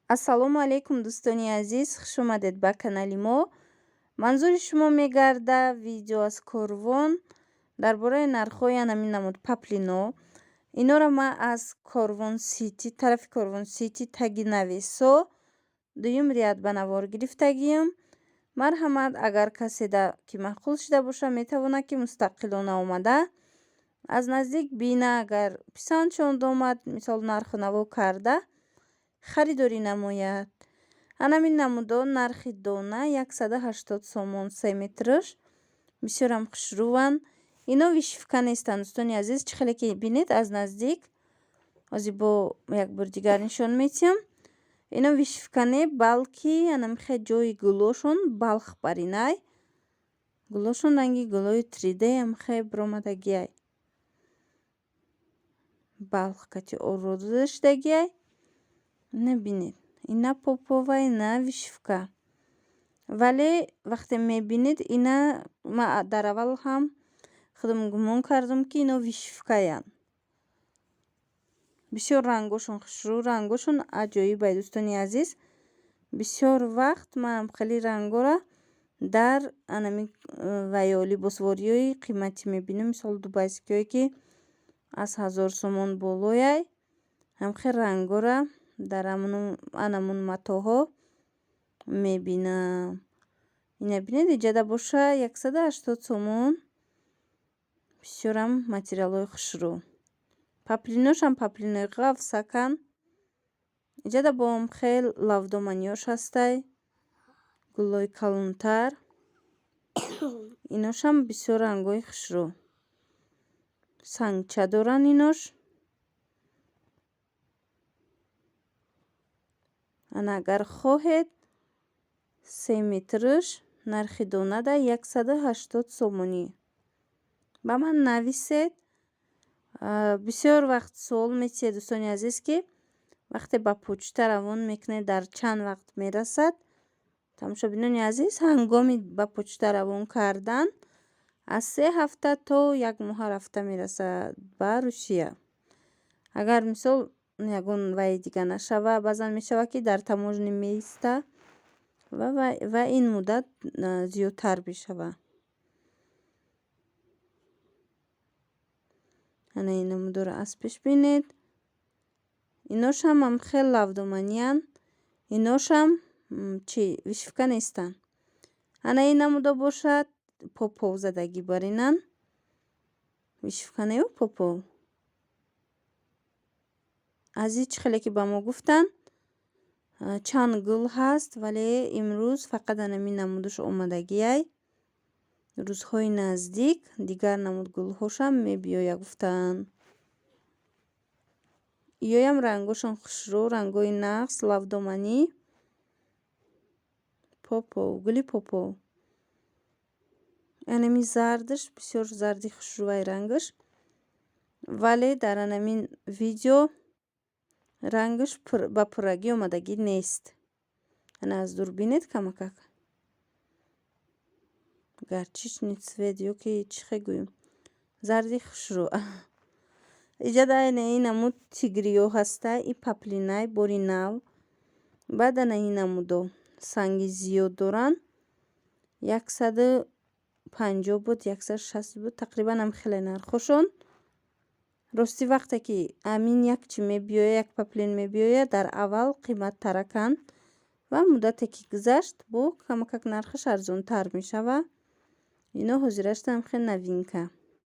Ассалому алайкум дӯстони азиз, хуш омадед ба канали мо. Манзури шумо мегарда видео аз корвон дар бораи нархҳои ҳамин намуд паплино. Инора ман аз Корвон Сити, тарафи Корвон Сити, таги Навесо, дуюм рият ба навор гирифтагиам. Марҳамат, агар каседа ки маъқул шуда бошад метавонад ки мустақилона омада аз наздик бина, агар писандшон омад мисол нарху наво карда харидорӣ намояд. Ҳамин намудон нархи дона 180 сомон 3 метраш. Бисёрам хушрӯванд. Ино вишивка нестанд дӯстони азиз. Чӣ хеле ки бинед аз наздик. Ҳозир бо якбор дигар нишон метиҳам. Ино вишивка не, балки анамихе ҷои гулошон балх баринай. Гулошон ранги гулои 3D амхе биромадагиай. Балх кати ородудашдагиай. Набинед. Ина попова, ина вишивка. Вале вақте мебинед ина ма дар аввал ҳам худам гумон кардам ки ино вишивкаянд. Бисёр рангошон хушрӯ, рангошон аҷоибай дӯстони азиз. Бисёр вақт ман хеле рангора дар анами ваё либосвориёи қиматӣ мебинам. Мисол дубайскиҳое ки аз 1000 сомон болояй. Ҳамхе рангора дар анамун матоъҳо мебинам. Ина бинед иҷада боша 180 сомон. Бисёрам материалҳои хушрӯ. Паплиношам паплинои ғафсакан. Иҷада боам хел лавдоманиёш ҳастай. Гулои калонтар. Иношам бисёр рангои хушрӯ. Сангча доранд инош. Ана агар хоҳед 3 метраш нархи донада 180 сомонӣ. Ба ман нависед. Бисёр вақт суол метиҳед дӯстони азиз ки вақте ба почта равон мекунед дар чанд вақт мерасад. Тамошобинони азиз, ҳангоми ба почта равон кардан аз 3 ҳафта то 1 моҳа рафта мерасад ба Русия. Агар мисол ягон ваи дига нашава, баъзан мешава ки дар таможни меиста ва ин муддат зиёдтар бишава. Ана ин намудора аз пеш бинед. Иношам ҳам хел лавдоманиянд. Иношам чи вишивка нестанд. Ана ин намуда бошад попов задагӣ баринанд. Вишивка нею попов. Азиз чӣ хеле ки ба мо гуфтанд чанд гул ҳаст, вале имрӯз фақат анамин намудаш омадагиай. Рӯзҳои наздик дигар намуд гулҳошам мебиёя гуфтанд. Иёям рангошон хушрӯ, рангои нағз, лавдоманӣ. Попов, гули попов. Анами зардаш бисёр зарди хушрӯвай рангаш. Вале дар анамин видео рангаш ба пуррагӣ омадагӣ нест. Ана аз дур бинед камакак. Гарчичный цвет ёки чихе гӯем. Зарди хушрӯ. Иҷада ана ин намуд тигриё ҳастай. И паплинай бори нав. Баъд ана ин намудо санги зиёд доранд. 150 буд, 160 буд. Тақрибан ҳам хеле нархошон. Рости вақте ки амин як чи мебиёя, як паплин мебиёя, дар аввал қиматтараканд ва муддате ки гузашт бо камакак нархаш арзонтар мешава. Ино ҳозираш ҳам хел новинка.